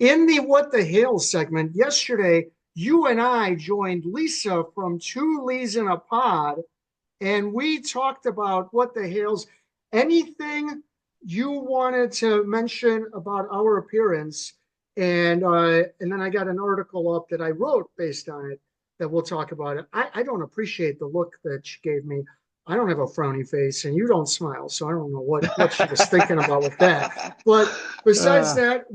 In the What the Hell segment yesterday, you and I joined Lisa from Two Lees in a Pod, and we talked about what the hell's anything you wanted to mention about our appearance, and then I got an article up that I wrote based on it that we'll talk about it. I don't appreciate the look that she gave me. I don't have a frowny face, and you don't smile, so I don't know what she was thinking about with that. But besides Uh, that,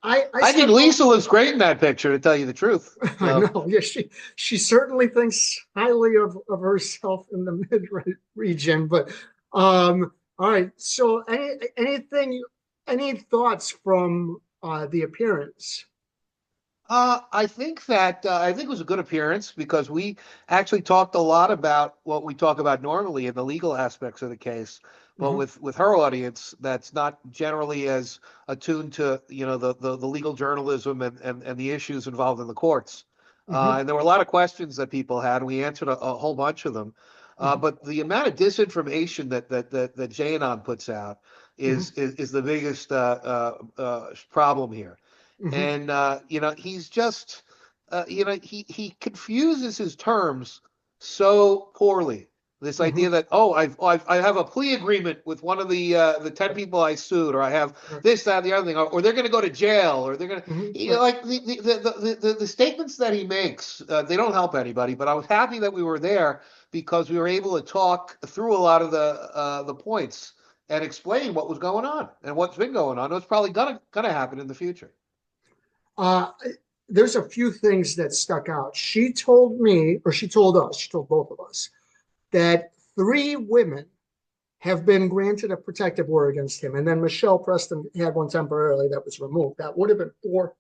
I I think said, well, Lisa looks great in that picture, to tell you the truth. I So know. Yeah, she certainly thinks highly of herself in the mid region. But all right. So any thoughts from the appearance? I think it was a good appearance because we actually talked a lot about what we talk about normally in the legal aspects of the case, but Hmm. with her audience that's not generally as attuned to the legal journalism and the issues involved in the courts. Hmm. And there were a lot of questions that people had, and we answered a whole bunch of them. Hmm. But the amount of disinformation that Janon puts out Hmm. is the biggest problem here. Hmm. And he's just he confuses his terms so poorly. This idea Hmm. that I have a plea agreement with one of the 10 people I sued, or I have Right. this, that, the other thing, or they're going to go to jail, or they're going to, Hmm. Right. like the statements that he makes, they don't help anybody. But I was happy that we were there because we were able to talk through a lot of the points and explain what was going on and what's been going on. What's probably gonna happen in the future. Uh, there's a few things that stuck out. She told me, or she told us, she told both of us, that three women have been granted a protective order against him. And then Michelle Preston had one temporarily that was removed. That would have been four.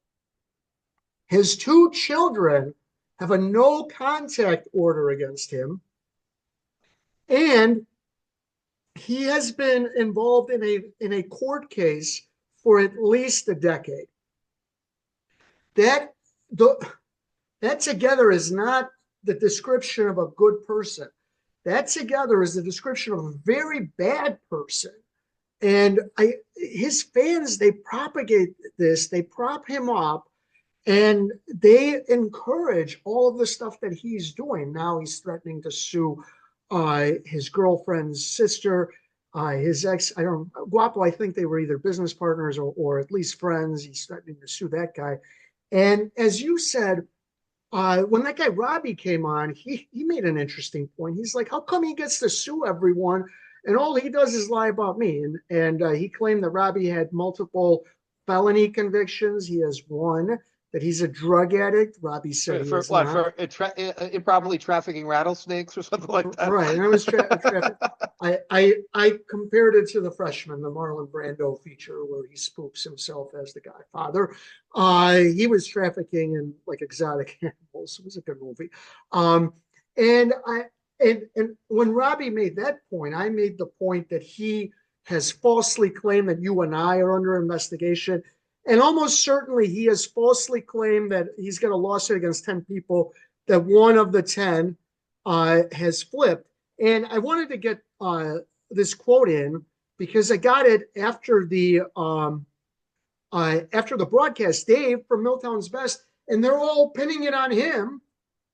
His two children have a no contact order against him. And he has been involved in a court case for at least a decade. That the that together is not the description of a good person. That together is the description of a very bad person. And his fans, they propagate this, they prop him up, and they encourage all of the stuff that he's doing. Now he's threatening to sue his girlfriend's sister, his ex. I don't Guapo. I think they were either business partners or at least friends. He's threatening to sue that guy. And as you said, when that guy Robbie came on, he made an interesting point. He's like, how come he gets to sue everyone, and all he does is lie about me? And he claimed that Robbie had multiple felony convictions. He has one. That he's a drug addict. Robbie said he For is what? not. For improperly trafficking rattlesnakes or something like that? Right, and I was traffic. I compared it to the Freshman, the Marlon Brando feature where he spooks himself as the Godfather. He was trafficking in like exotic animals. It was a good movie. Um, and I and when Robbie made that point, I made the point that he has falsely claimed that you and I are under investigation. And almost certainly he has falsely claimed that he's got a lawsuit against 10 people, that one of the 10 has flipped. And I wanted to get this quote in because I got it after the broadcast. Dave from Milltown's Best, and they're all pinning it on him.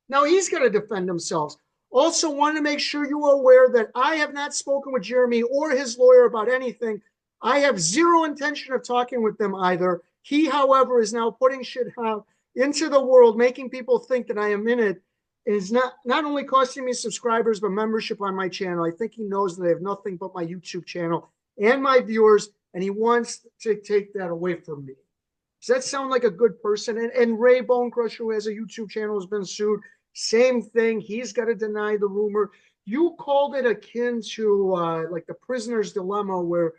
Now he's going to defend himself. Also, wanted to make sure you are aware that I have not spoken with Jeremy or his lawyer about anything. I have zero intention of talking with them either. He, however, is now putting shit out into the world, making people think that I am in it. It is not only costing me subscribers, but membership on my channel. I think he knows that I have nothing but my YouTube channel and my viewers, and he wants to take that away from me. Does that sound like a good person? And Ray Bonecrusher, who has a YouTube channel, has been sued. Same thing. He's got to deny the rumor. You called it akin to like the prisoner's dilemma, where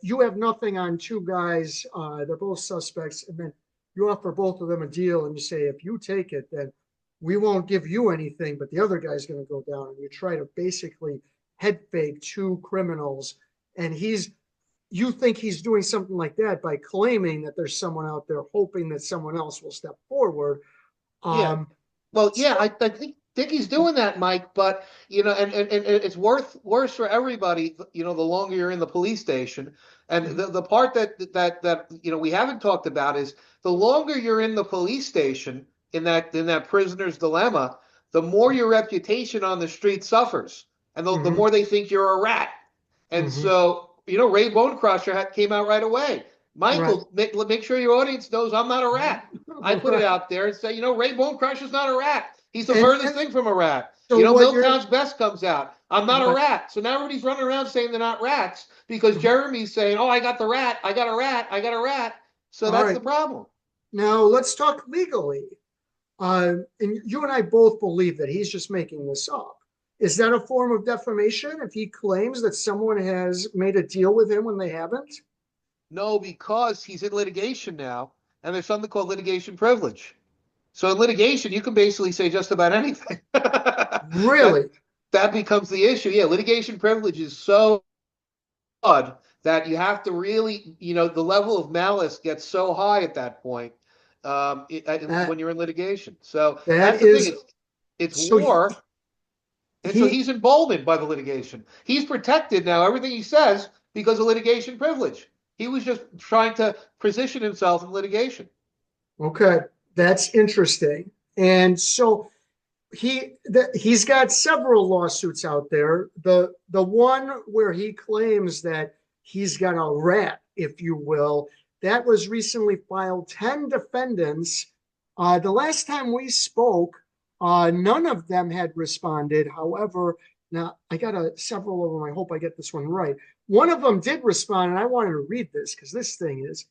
you have nothing on two guys. They're both suspects. And then you offer both of them a deal and you say, if you take it, then we won't give you anything, but the other guy's going to go down. And you try to basically head fake two criminals. And you think he's doing something like that by claiming that there's someone out there hoping that someone else will step forward. Yeah. Um, Well, yeah. so, I think think he's doing that, Mike, but and it's worse for everybody, the longer you're in the police station. And the part that we haven't talked about is the longer you're in the police station in that prisoner's dilemma, the more your reputation on the street suffers, and the Mm-hmm. more they think you're a rat. And Mm-hmm. so, Ray Bonecrusher came out right away. Right. Michael, make sure your audience knows I'm not a rat. I put it Right. out there and say, Ray Bonecrusher's not a rat. He's the furthest And thing from a rat. so what you're Milltown's Best comes out. I'm not a right. rat. So now everybody's running around saying they're not rats because Jeremy's saying, oh, I got the rat. I got a rat. I got a rat. So All that's right. the problem. Now let's talk legally. And you and I both believe that he's just making this up. Is that a form of defamation if he claims that someone has made a deal with him when they haven't? No, because he's in litigation now, and there's something called litigation privilege. So in litigation, you can basically say just about anything. that Really? that becomes the issue. Yeah, litigation privilege is so broad that you have to really, the level of malice gets so high at that point That when you're in litigation. So that that's the thing. is It's so war, and so he he's emboldened by the litigation. He's protected now. Everything he says because of litigation privilege. He was just trying to position himself in litigation. okay. That's interesting. And so he's got several lawsuits out there. The one where he claims that he's got a rat, if you will, that was recently filed. 10 defendants. The last time we spoke, none of them had responded. However, now I got several of them. I hope I get this one right. One of them did respond, and I wanted to read this because this thing is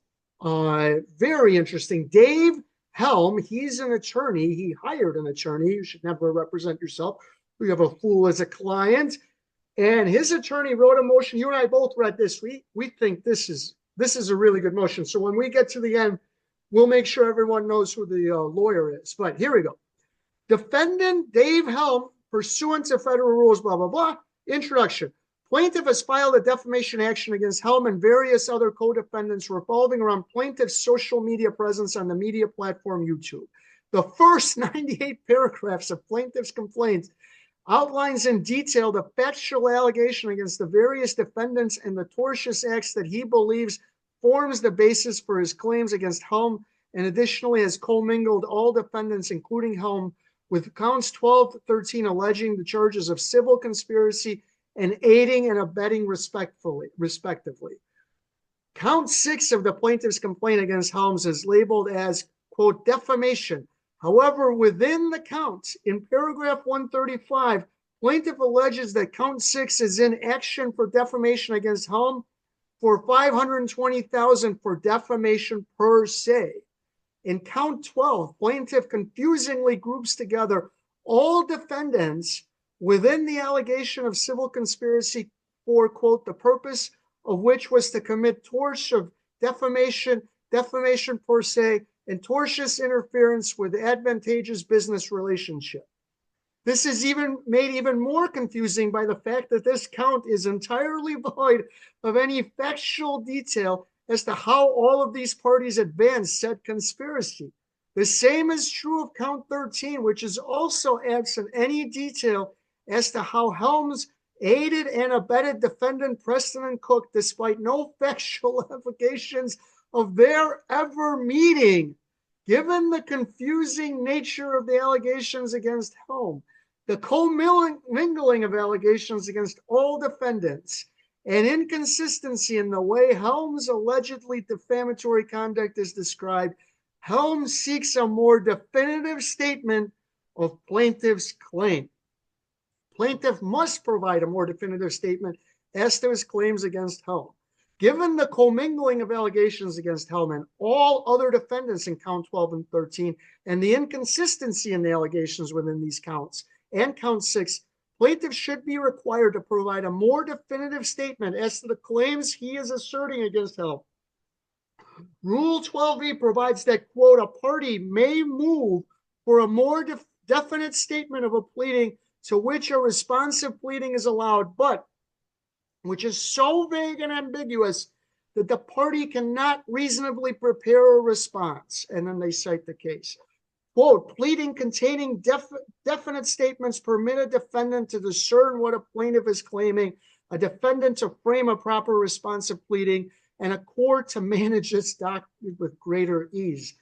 very interesting. Dave Helm, he's an attorney. He hired an attorney. You should never represent yourself. We have a fool as a client. And his attorney wrote a motion. You and I both read this. We think this is a really good motion. So when we get to the end, we'll make sure everyone knows who the lawyer is. But here we go. Defendant Dave Helm, pursuant to federal rules, blah, blah, blah. Introduction. Plaintiff has filed a defamation action against Helm and various other co-defendants revolving around plaintiff's social media presence on the media platform YouTube. The first 98 paragraphs of plaintiff's complaint outlines in detail the factual allegation against the various defendants and the tortious acts that he believes forms the basis for his claims against Helm, and additionally has commingled all defendants, including Helm, with counts 12 to 13 alleging the charges of civil conspiracy and aiding and abetting respectively. Count 6 of the plaintiff's complaint against Helms is labeled as, quote, defamation. However, within the count, in paragraph 135, plaintiff alleges that count 6 is in action for defamation against Helm for $520,000 for defamation per se. In count 12, plaintiff confusingly groups together all defendants within the allegation of civil conspiracy for, quote, the purpose of which was to commit torts of defamation per se, and tortious interference with advantageous business relationship. This is made even more confusing by the fact that this count is entirely void of any factual detail as to how all of these parties advanced said conspiracy. The same is true of count 13, which is also absent any detail as to how Helms aided and abetted defendant Preston and Cook, despite no factual allegations of their ever meeting. Given the confusing nature of the allegations against Helm, the commingling of allegations against all defendants, and inconsistency in the way Helm's allegedly defamatory conduct is described, Helm seeks a more definitive statement of plaintiff's claim. Plaintiff must provide a more definitive statement as to his claims against Helm. Given the commingling of allegations against Helm and all other defendants in count 12 and 13, and the inconsistency in the allegations within these counts and count 6, plaintiff should be required to provide a more definitive statement as to the claims he is asserting against Helm. Rule 12e provides that, quote, a party may move for a more definite statement of a pleading to which a responsive pleading is allowed, but which is so vague and ambiguous that the party cannot reasonably prepare a response. And then they cite the case. quote, pleading containing definite statements permit a defendant to discern what a plaintiff is claiming, a defendant to frame a proper response of pleading, and a court to manage its document with greater ease.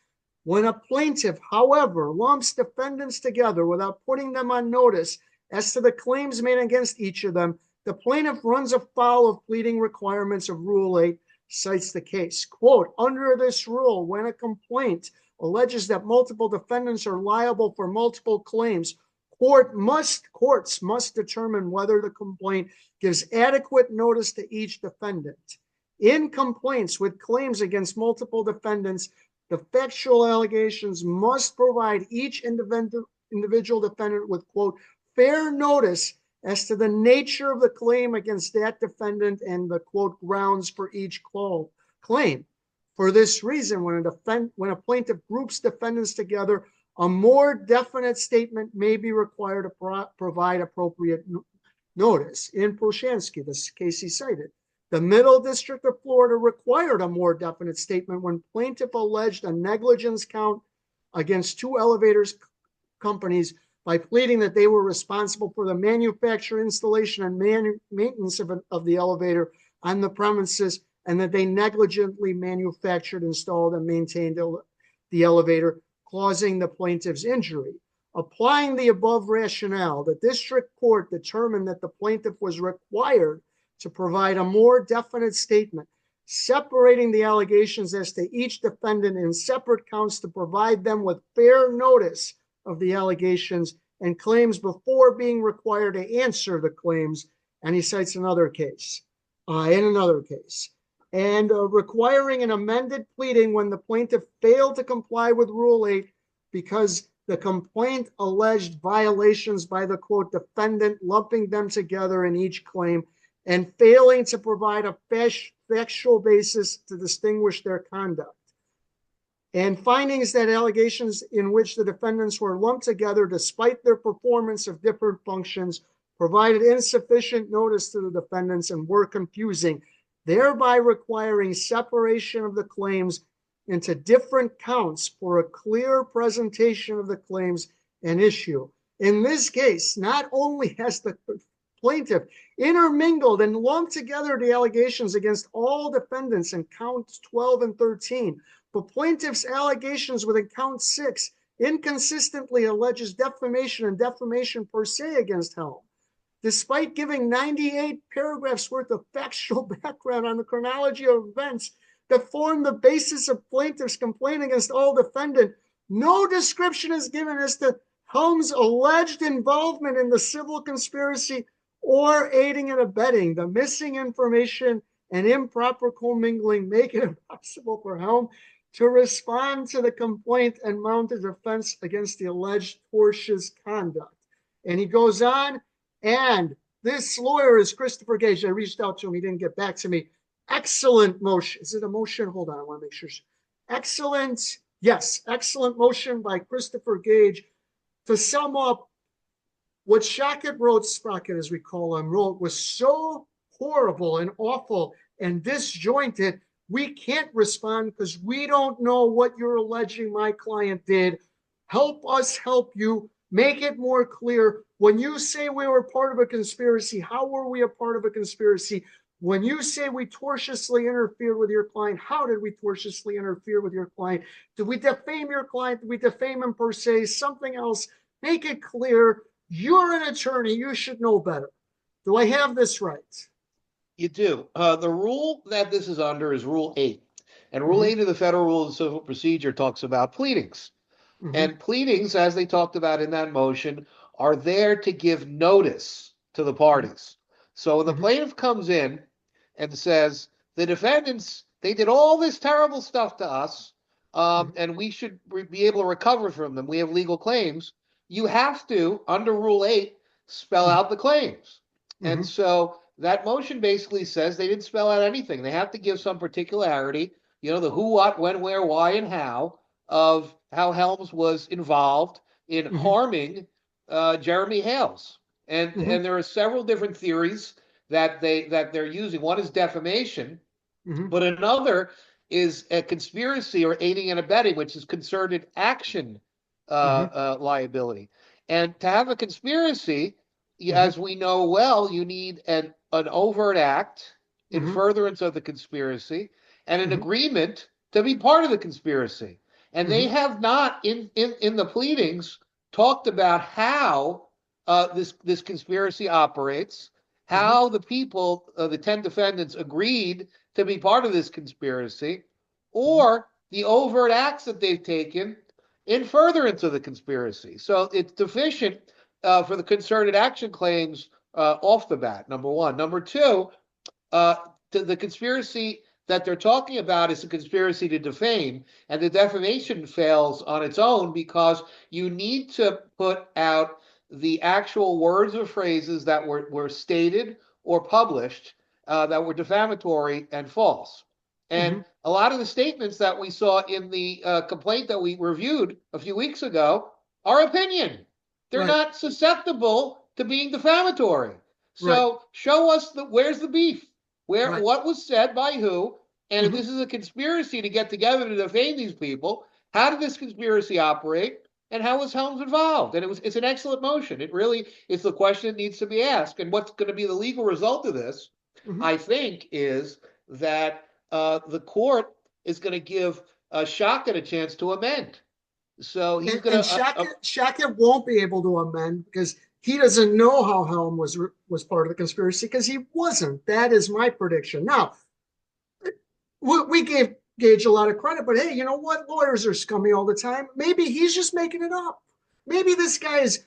When a plaintiff, however, lumps defendants together without putting them on notice as to the claims made against each of them, the plaintiff runs afoul of pleading requirements of Rule 8, cites the case. Quote, under this rule, when a complaint alleges that multiple defendants are liable for multiple claims, courts must determine whether the complaint gives adequate notice to each defendant. In complaints with claims against multiple defendants, the factual allegations must provide each individual defendant with, quote, fair notice as to the nature of the claim against that defendant and the, quote, grounds for each claim. For this reason, when a plaintiff groups defendants together, a more definite statement may be required to provide appropriate notice. In Proshansky, this case he cited, the Middle District of Florida required a more definite statement when plaintiff alleged a negligence count against two elevators companies by pleading that they were responsible for the manufacture, installation, and maintenance of the elevator on the premises, and that they negligently manufactured, installed, and maintained the elevator, causing the plaintiff's injury. Applying the above rationale, the district court determined that the plaintiff was required to provide a more definite statement, separating the allegations as to each defendant in separate counts to provide them with fair notice of the allegations and claims before being required to answer the claims. And he cites another case, and requiring an amended pleading when the plaintiff failed to comply with Rule 8 because the complaint alleged violations by the, quote, defendant, lumping them together in each claim and failing to provide a factual basis to distinguish their conduct. And findings that allegations in which the defendants were lumped together despite their performance of different functions provided insufficient notice to the defendants and were confusing, thereby requiring separation of the claims into different counts for a clear presentation of the claims and issue. In this case, not only has the plaintiff intermingled and lumped together the allegations against all defendants in counts 12 and 13, but plaintiff's allegations within count 6 inconsistently alleges defamation and defamation per se against Helm. Despite giving 98 paragraphs worth of factual background on the chronology of events that form the basis of plaintiff's complaint against all defendant, no description is given as to Helm's alleged involvement in the civil conspiracy or aiding and abetting. The missing information and improper commingling make it impossible for Helm to respond to the complaint and mount a defense against the alleged tortious conduct. And he goes on, and this lawyer is Christopher Gage. I reached out to him. He didn't get back to me. Excellent motion. Is it a motion? Hold on. I want to make sure. Excellent. Yes. Excellent motion by Christopher Gage to sum up what Sprocket, as we call him, wrote was so horrible and awful and disjointed. We can't respond because we don't know what you're alleging my client did. Help us help you. Make it more clear. When you say we were part of a conspiracy, how were we a part of a conspiracy? When you say we tortiously interfered with your client, how did we tortiously interfere with your client? Did we defame your client? Did we defame him per se? Something else? Make it clear. You're an attorney. You should know better. Do I have this right? You do. The rule that this is under is Rule 8. And Rule 8 of the Federal Rules of Civil Procedure talks about pleadings. And pleadings, as they talked about in that motion, are there to give notice to the parties. So when the plaintiff comes in and says, the defendants, they did all this terrible stuff to us, and we should be able to recover from them. We have legal claims. You have to, under Rule 8, spell out the claims. And so that motion basically says they didn't spell out anything. They have to give some particularity, the who, what, when, where, why, and how of how Helms was involved in harming Jeremy Hales. And there are several different theories that they're using. One is defamation, but another is a conspiracy or aiding and abetting, which is concerted action Mm-hmm. liability. And to have a conspiracy, Mm-hmm. as we know well, you need an overt act in Mm-hmm. furtherance of the conspiracy and an Mm-hmm. agreement to be part of the conspiracy. And they Mm-hmm. have not, in the pleadings, talked about how this conspiracy operates, Mm-hmm. how the people, the 10 defendants, agreed to be part of this conspiracy, Mm-hmm. or the overt acts that they've taken in furtherance of the conspiracy. So it's deficient for the concerted action claims off the bat, number one. Number two, uh, the conspiracy that they're talking about is a conspiracy to defame, and the defamation fails on its own because you need to put out the actual words or phrases that were stated or published that were defamatory and false. And Mm-hmm. a lot of the statements that we saw in the complaint that we reviewed a few weeks ago are opinion. They're Right. not susceptible to being defamatory. Right. So show us where's the beef? Where Right. what was said by who? And if Mm-hmm. this is a conspiracy to get together to defame these people, how did this conspiracy operate? And how was Helms involved? And it's an excellent motion. It really is the question that needs to be asked. And what's going to be the legal result of this, Mm-hmm. I think, is that the court is going to give Shaka a chance to amend. So he's going And to Shaka won't be able to amend because he doesn't know how Helm was part of the conspiracy because he wasn't. That is my prediction. Now, we gave Gage a lot of credit, but hey, you know what? Lawyers are scummy all the time. Maybe he's just making it up. Maybe this guy's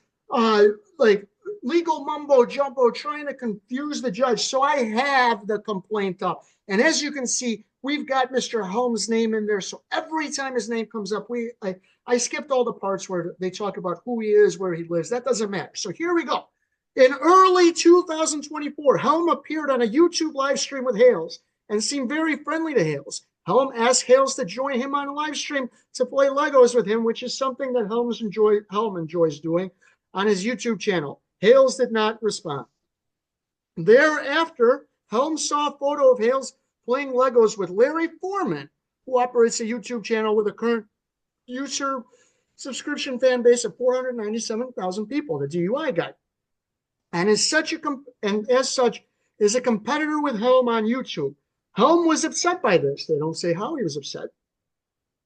like legal mumbo jumbo trying to confuse the judge. So I have the complaint up. And as you can see, we've got Mr. Helm's name in there. So every time his name comes up, I skipped all the parts where they talk about who he is, where he lives. That doesn't matter. So here we go. In early 2024, Helm appeared on a YouTube live stream with Hales and seemed very friendly to Hales. Helm asked Hales to join him on a live stream to play Legos with him, which is something that Helm enjoys doing on his YouTube channel. Hales did not respond. Thereafter, Helm saw a photo of Hales playing Legos with Larry Foreman, who operates a YouTube channel with a current user subscription fan base of 497,000 people, the DUI guy. And as such is a competitor with Helm on YouTube. Helm was upset by this. They don't say how he was upset.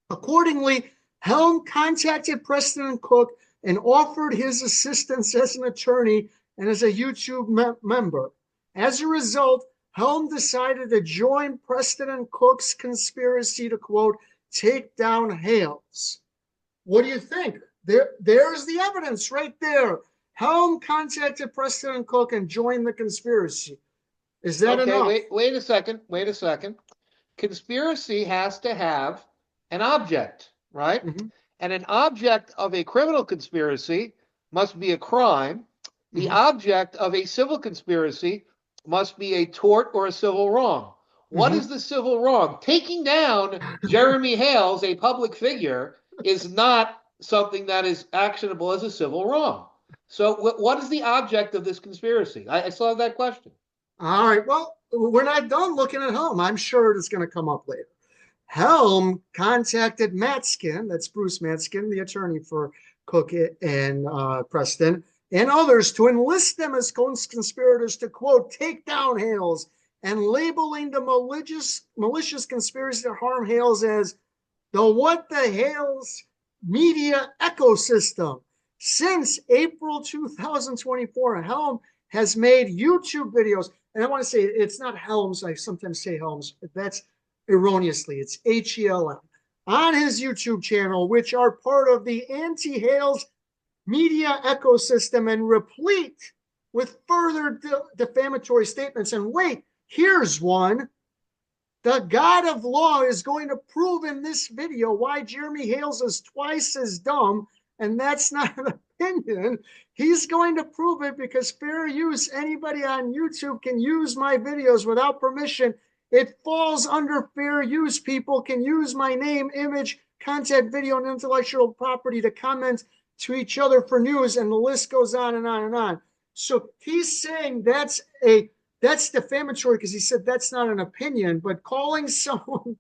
Accordingly, Helm contacted Preston and Cook and offered his assistance as an attorney and as a YouTube member. As a result, Helm decided to join Preston and Cook's conspiracy to, quote, take down Hales. What do you think? There's the evidence right there. Helm contacted Preston and Cook and joined the conspiracy. Is that okay. enough? Wait a second. Wait a second. Conspiracy has to have an object, right? Mm-hmm. And an object of a criminal conspiracy must be a crime. The Mm-hmm. object of a civil conspiracy must be a tort or a civil wrong. What Mm-hmm. is the civil wrong? Taking down Jeremy Hales, a public figure, is not something that is actionable as a civil wrong. So, what is the object of this conspiracy? I still have that question. All right. Well, we're not done looking at Helm. I'm sure it's going to come up later. Helm contacted Matskin, that's Bruce Matskin, the attorney for Cook and Preston, and others to enlist them as conspirators to, quote, take down Hales and labeling the malicious conspiracy to harm Hales as the What the Hales media ecosystem. Since April 2024, Helm has made YouTube videos. And I want to say it's not Helms. I sometimes say Helms. That's erroneously. It's HELM on his YouTube channel, which are part of the anti-Hales media ecosystem and replete with further defamatory statements. And wait, here's one. The God of law is going to prove in this video why Jeremy Hales is twice as dumb, and that's not an opinion. He's going to prove it because fair use, anybody on YouTube can use my videos without permission. It falls under fair use. People can use my name, image, content, video, and intellectual property to comment to each other for news, and the list goes on and on and on. So he's saying that's defamatory because he said that's not an opinion, but calling someone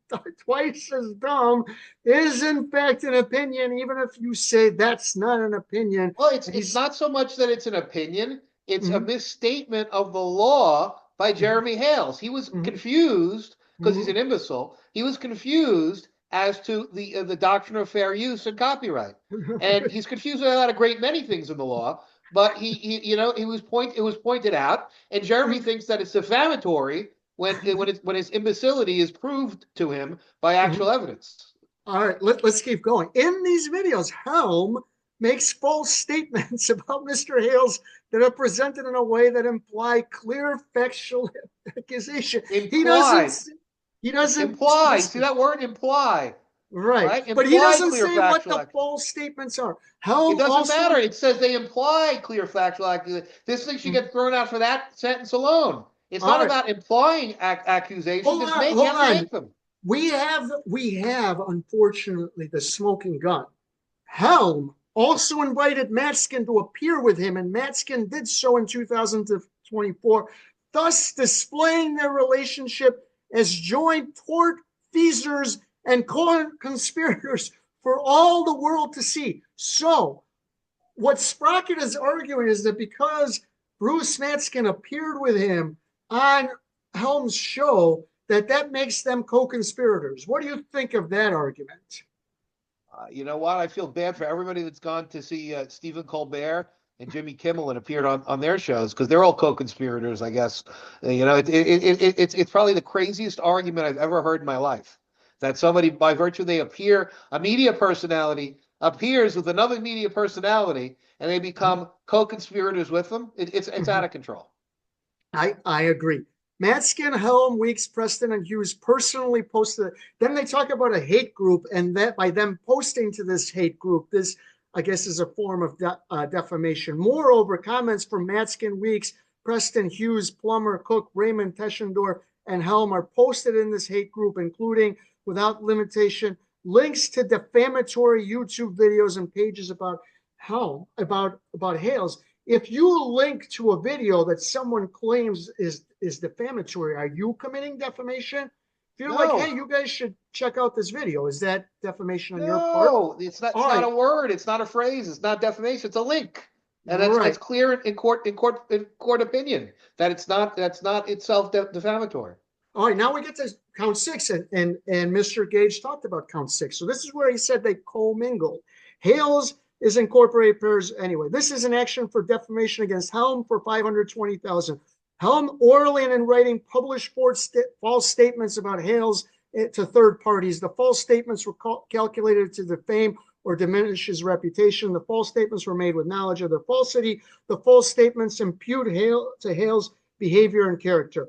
twice as dumb is in fact an opinion, even if you say that's not an opinion. Well, And it's he's not so much that it's an opinion, it's a mhm, misstatement of the law by mhm, Jeremy Hales. He was mhm, confused because he's mhm. an imbecile. He was confused as to the doctrine of fair use and copyright. And he's confused about a great many things in the law, but it was pointed out, and Jeremy thinks that it's defamatory when his imbecility is proved to him by actual evidence. All right, let's keep going. In these videos, Helm makes false statements about Mr. Hales that are presented in a way that imply clear factual accusation. He doesn't. Implied. He doesn't. Imply. See Listen. that word? Imply. Right, Right? but he Imply doesn't clear say what factual the accuracy. false statements are. It Helm doesn't also. matter. It says they imply clear factual accuracy. This thing should get thrown out for that sentence alone. It's All not right, about implying accusations. hold It's on, you hold have to on. make them. We have unfortunately the smoking gun. Helm also invited Matskin to appear with him, and Matskin did so in 2024, thus displaying their relationship as joint tort feasors and conspirators for all the world to see. So, what Sprocket is arguing is that because Bruce Matskin appeared with him on Helm's show, that makes them co-conspirators. What do you think of that argument? You know what? I feel bad for everybody that's gone to see Stephen Colbert and Jimmy Kimmel and appeared on their shows because they're all co-conspirators, I guess. It's probably the craziest argument I've ever heard in my life. That somebody, by virtue they appear, a media personality appears with another media personality, and they become co-conspirators with them. It's out of control. I agree. Matskin, Helm, Weeks, Preston, and Hughes personally posted it. Then they talk about a hate group, and that by them posting to this hate group, this, I guess, is a form of defamation. Moreover, comments from Matskin, Weeks, Preston, Hughes, Plummer, Cook, Raymond, Teschendorf, and Helm are posted in this hate group, including, without limitation, links to defamatory YouTube videos and pages about Helm, about Hales. If you link to a video that someone claims is defamatory, are you committing defamation? If you're like, hey, No, you guys should check out this video, is that defamation on your part? no, it's not. It's All not right, a word. It's not a phrase. It's not defamation. It's a link, and that's right. clear in court opinion that it's not. That's not itself defamatory. All right, now we get to count six, and Mr. Gage talked about count six. So this is where he said they commingled. Hales is incorporated pairs anyway. This is an action for defamation against Helm for 520,000. Helm orally and in writing published false statements about Hales to third parties. The false statements were calculated to defame or diminish his reputation. The false statements were made with knowledge of their falsity. The false statements impute to Hales' behavior and character.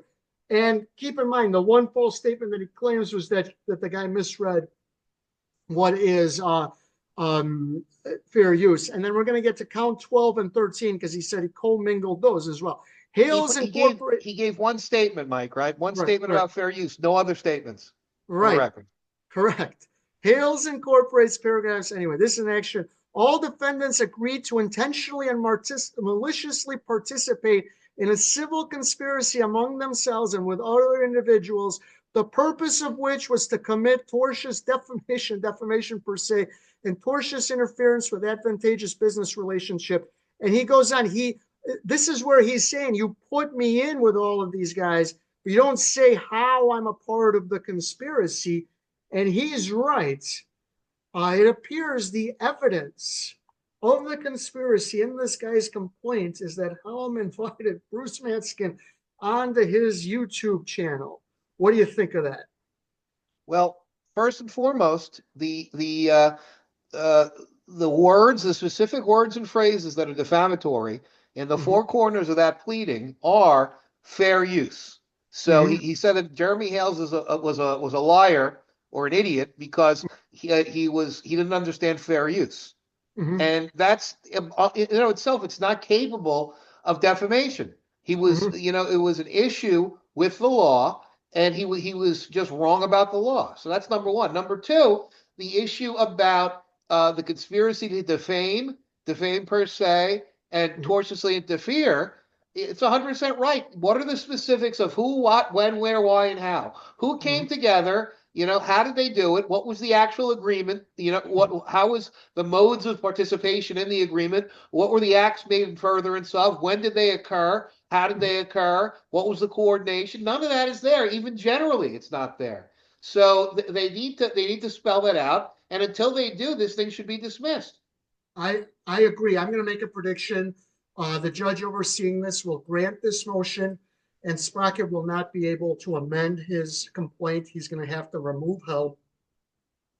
And keep in mind, the one false statement that he claims was that the guy misread what is fair use. And then we're going to get to count 12 and 13 because he said he commingled those as well. Hales incorporate. He gave one statement, Mike. Right, one Right, statement right, about fair use. No other statements for the right. record. Correct. Hales incorporates paragraphs. Anyway, this is an action. All defendants agreed to intentionally and maliciously participate in a civil conspiracy among themselves and with other individuals, the purpose of which was to commit tortious defamation per se, and tortious interference with advantageous business relationship. And he goes on, this is where he's saying, you put me in with all of these guys, but you don't say how I'm a part of the conspiracy. And he's right. It appears the evidence of the conspiracy in this guy's complaint is that Helm invited Bruce Matskin onto his YouTube channel. What do you think of that? Well, first and foremost, the specific words and phrases that are defamatory in the Mm-hmm, four corners of that pleading are fair use. So mm-hmm, he said that Jeremy Hales was a liar or an idiot because he didn't understand fair use, mm-hmm, and that's itself it's not capable of defamation. He was mm-hmm, it was an issue with the law, and he was just wrong about the law. So that's number one. Number two, the issue about the conspiracy to defame per se, and mm-hmm, tortiously interfere. It's 100% right. What are the specifics of who, what, when, where, why, and how? Who came Mhm, together? How did they do it? What was the actual agreement? mhm, How was the modes of participation in the agreement? What were the acts made in furtherance of? When did they occur? How did mhm. they occur? What was the coordination? None of that is there. Even generally, it's not there. So they need to spell that out. And until they do, this thing should be dismissed. I agree. I'm going to make a prediction. The judge overseeing this will grant this motion, and Sprocket will not be able to amend his complaint. He's going to have to remove help.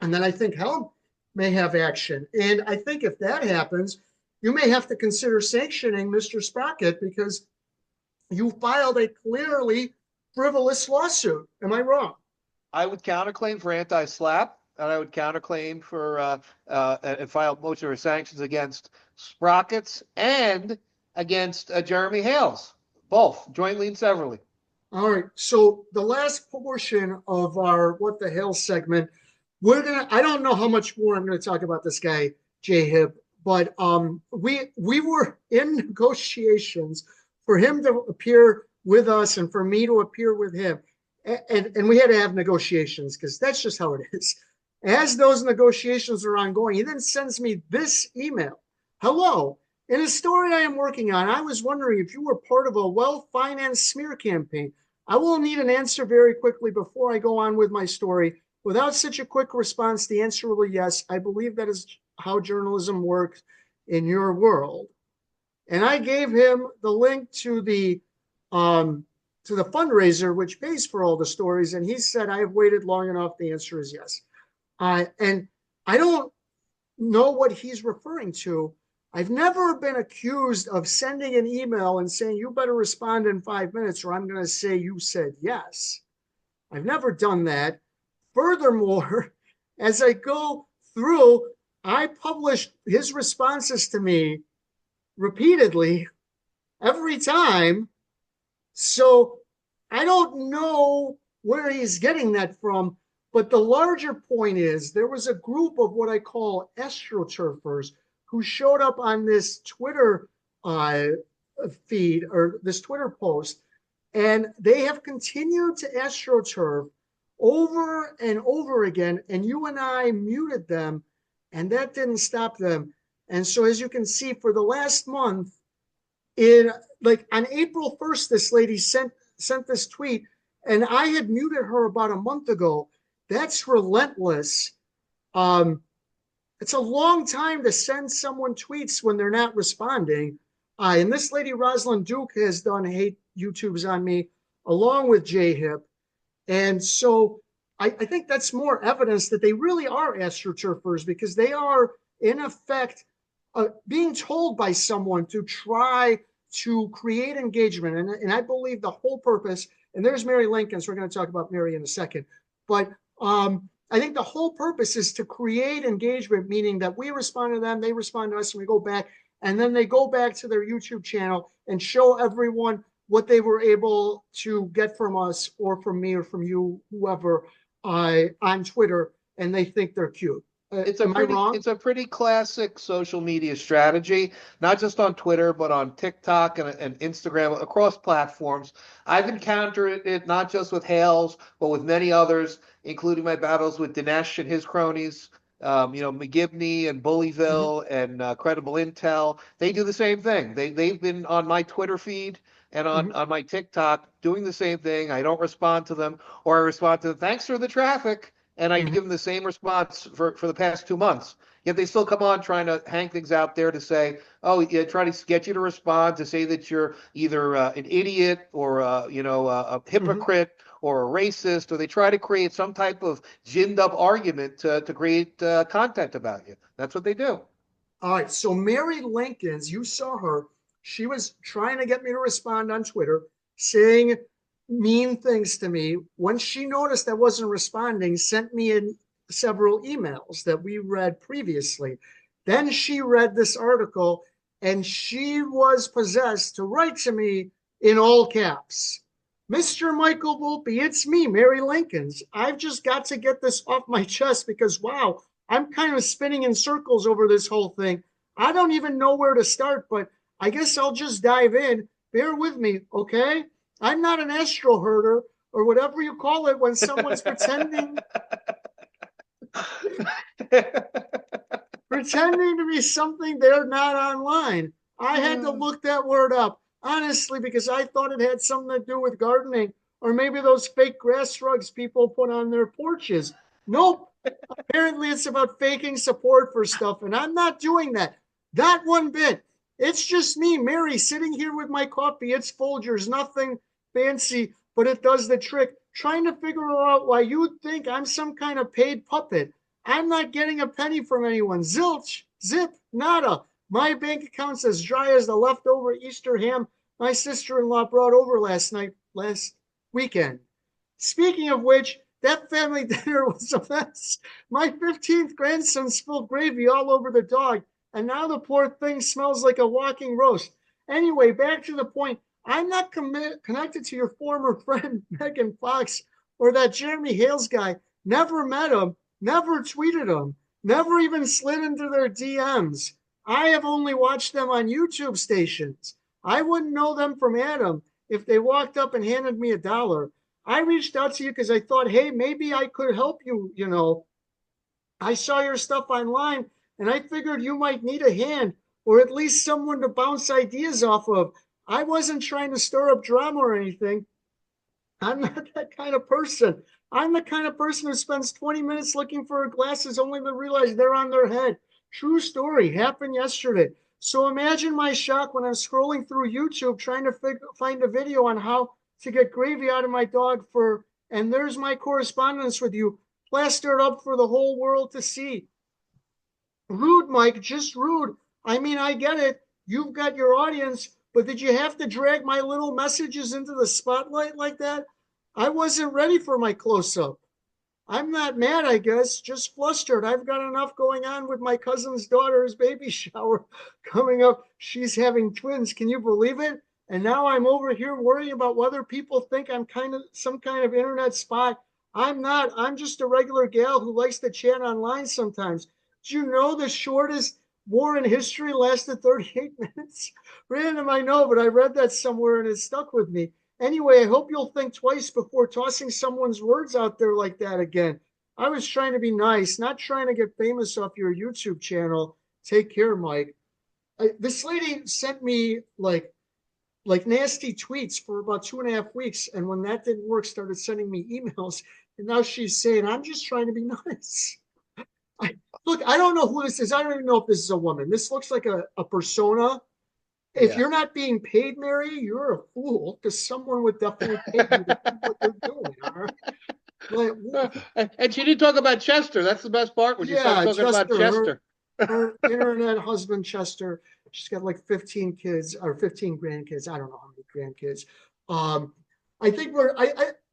And then I think help may have action. And I think if that happens, you may have to consider sanctioning Mr. Sprocket because you filed a clearly frivolous lawsuit. Am I wrong? I would counterclaim for anti-SLAPP, and I would counterclaim for and file motion for sanctions against Sprockets and against Jeremy Hales, both jointly and severally. All right. So the last portion of our What the Hell segment, I don't know how much more I'm gonna talk about this guy, Jay Hib, but we were in negotiations for him to appear with us and for me to appear with him. And we had to have negotiations because that's just how it is. As those negotiations are ongoing, he then sends me this email. Hello. In a story I am working on, I was wondering if you were part of a well-financed smear campaign. I will need an answer very quickly before I go on with my story. Without such a quick response, the answer will be yes. I believe that is how journalism works in your world. And I gave him the link um, to the fundraiser, which pays for all the stories. And he said, I have waited long enough. The answer is yes. And I don't know what he's referring to. I've never been accused of sending an email and saying, you better respond in 5 minutes or I'm going to say you said yes. I've never done that. Furthermore, as I go through, I published his responses to me repeatedly every time. So I don't know where he's getting that from. But the larger point is there was a group of what I call astroturfers who showed up on this Twitter uh, feed or this Twitter post, and they have continued to astroturf over and over again. And you and I muted them, and that didn't stop them. And so, as you can see, for the last month, in like on April 1st, this lady sent this tweet, and I had muted her about a month ago. That's relentless. Um, it's a long time to send someone tweets when they're not responding. And this lady, Rosalind Duke, has done hate YouTubes on me along with J Hip. And so I think that's more evidence that they really are astroturfers because they are, in effect, being told by someone to try to create engagement. And I believe the whole purpose, and there's Mary Lincoln, so we're going to talk about Mary in a second. But I think the whole purpose is to create engagement, meaning that we respond to them, they respond to us, and we go back. And then they go back to their YouTube channel and show everyone what they were able to get from us or from me or from you, whoever, on Twitter, and they think they're cute. Am I wrong? It's a pretty classic social media strategy, not just on Twitter, but on TikTok and Instagram, across platforms. I've encountered it not just with Hales, but with many others, including my battles with Dinesh and his cronies. McGibney and Mm-hmm, Bullyville and Credible Intel. They do the same thing. They've been on my Twitter feed and mm-hmm, on my TikTok doing the same thing. I don't respond to them, or I respond to them, thanks for the traffic, and I mm-hmm, give them the same response for the past 2 months. Yet they still come on trying to hang things out there to say, oh, yeah, try to get you to respond, to say that you're either an idiot or a mm-hmm. hypocrite or a racist, or they try to create some type of ginned up argument to create content about you. That's what they do. All right. So Mary Lincoln's, you saw her. She was trying to get me to respond on Twitter, saying mean things to me. When she noticed I wasn't responding, sent me in several emails that we read previously. Then she read this article and she was possessed to write to me in all caps. Mr. Michael Volpe, it's me, Mary Lincoln's. I've just got to get this off my chest because, wow, I'm kind of spinning in circles over this whole thing. I don't even know where to start, but I guess I'll just dive in bear with me, okay? I'm not an astro herder or whatever you call it when someone's pretending to be something they're not online. I had to look that word up, honestly, because I thought it had something to do with gardening or maybe those fake grass rugs people put on their porches. Nope. Apparently, it's about faking support for stuff, and I'm not doing that. Not one bit. It's just me, Mary, sitting here with my coffee. It's Folgers, nothing fancy, but it does the trick. Trying to figure out why you think I'm some kind of paid puppet. I'm not getting a penny from anyone. Zilch, zip, nada. My bank account's as dry as the leftover Easter ham my sister-in-law brought over last weekend. Speaking of which, that family dinner was a mess. My 15th grandson spilled gravy all over the dog, and now the poor thing smells like a walking roast. Anyway, back to the point. I'm not connected to your former friend, Megan Fox, or that Jeremy Hales guy. Never met him, never tweeted him, never even slid into their DMs. I have only watched them on YouTube stations. I wouldn't know them from Adam if they walked up and handed me $1. I reached out to you because I thought, hey, maybe I could help you. I saw your stuff online and I figured you might need a hand or at least someone to bounce ideas off of. I wasn't trying to stir up drama or anything. I'm not that kind of person. I'm the kind of person who spends 20 minutes looking for glasses only to realize they're on their head. True story. Happened yesterday. So imagine my shock when I'm scrolling through YouTube trying to find a video on how to get gravy out of my dog fur. And there's my correspondence with you, plastered up for the whole world to see. Rude, Mike, just rude. I mean, I get it. You've got your audience, but did you have to drag my little messages into the spotlight like that? I wasn't ready for my close up. I'm not mad, I guess, just flustered. I've got enough going on with my cousin's daughter's baby shower coming up. She's having twins. Can you believe it? And now I'm over here worrying about whether people think I'm kind of some kind of internet spy. I'm not. I'm just a regular gal who likes to chat online sometimes. Do you know the shortest war in history lasted 38 minutes? Random, I know, but I read that somewhere and it stuck with me. Anyway, I hope you'll think twice before tossing someone's words out there like that again. I was trying to be nice, not trying to get famous off your YouTube channel. Take care, Mike. This lady sent me like nasty tweets for about 2.5 weeks, and when that didn't work, started sending me emails. And now she's saying, "I'm just trying to be nice." Look, I don't know who this is. I don't even know if this is a woman. This looks like a persona. If Yeah. you're not being paid, Mary, you're a fool because someone would definitely pay you to do what they're doing. All right. Like, And she didn't talk about Chester. That's the best part when she starts yeah, talking about Chester, Chester. her internet husband, Chester, she's got like 15 kids or 15 grandkids. I don't know how many grandkids. Um, I think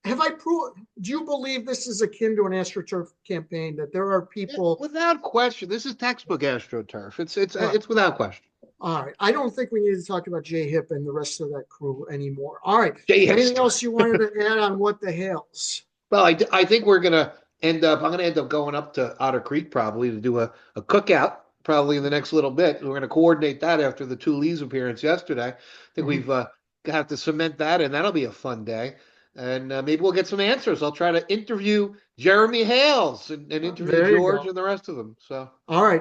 have I proved, do you believe this is akin to an AstroTurf campaign that there are people? Without question, this is textbook AstroTurf. It's it's Uh, it's without question. all right. I don't think we need to talk about Jay Hip and the rest of that crew anymore. All right. Jay Anything Hipster. else you wanted to add on what the hells? Well, I think we're gonna end up. I'm gonna end up going up to Otter Creek probably to do a cookout probably in the next little bit. We're gonna coordinate that after the two Lee's appearance yesterday. I think Mhm. we've have to cement that, and that'll be a fun day. And maybe we'll get some answers. I'll try to interview Jeremy Hales and interview There you George go. and the rest of them. So. All right.